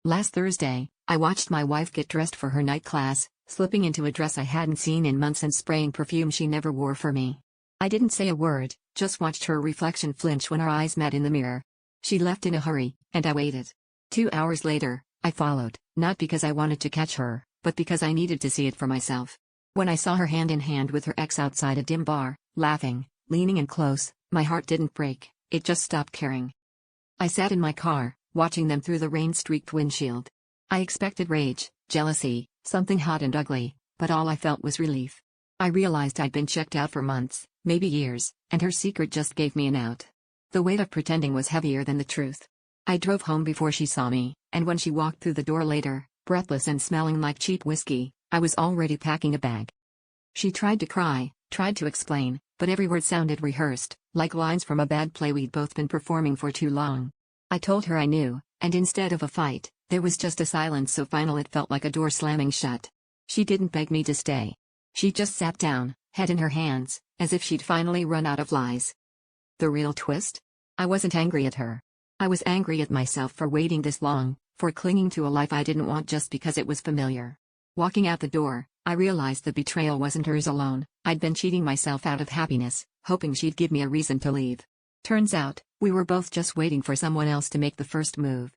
Last Thursday, I watched my wife get dressed for her night class, slipping into a dress I hadn't seen in months and spraying perfume she never wore for me. I didn't say a word, just watched her reflection flinch when our eyes met in the mirror. She left in a hurry, and I waited. 2 hours later, I followed, not because I wanted to catch her, but because I needed to see it for myself. When I saw her hand in hand with her ex outside a dim bar, laughing, leaning in close, my heart didn't break, it just stopped caring. I sat in my car, watching them through the rain-streaked windshield. I expected rage, jealousy, something hot and ugly, but all I felt was relief. I realized I'd been checked out for months, maybe years, and her secret just gave me an out. The weight of pretending was heavier than the truth. I drove home before she saw me, and when she walked through the door later, breathless and smelling like cheap whiskey, I was already packing a bag. She tried to cry, tried to explain, but every word sounded rehearsed, like lines from a bad play we'd both been performing for too long. I told her I knew, and instead of a fight, there was just a silence so final it felt like a door slamming shut. She didn't beg me to stay. She just sat down, head in her hands, as if she'd finally run out of lies. The real twist? I wasn't angry at her. I was angry at myself for waiting this long, for clinging to a life I didn't want just because it was familiar. Walking out the door, I realized the betrayal wasn't hers alone. I'd been cheating myself out of happiness, hoping she'd give me a reason to leave. Turns out, we were both just waiting for someone else to make the first move.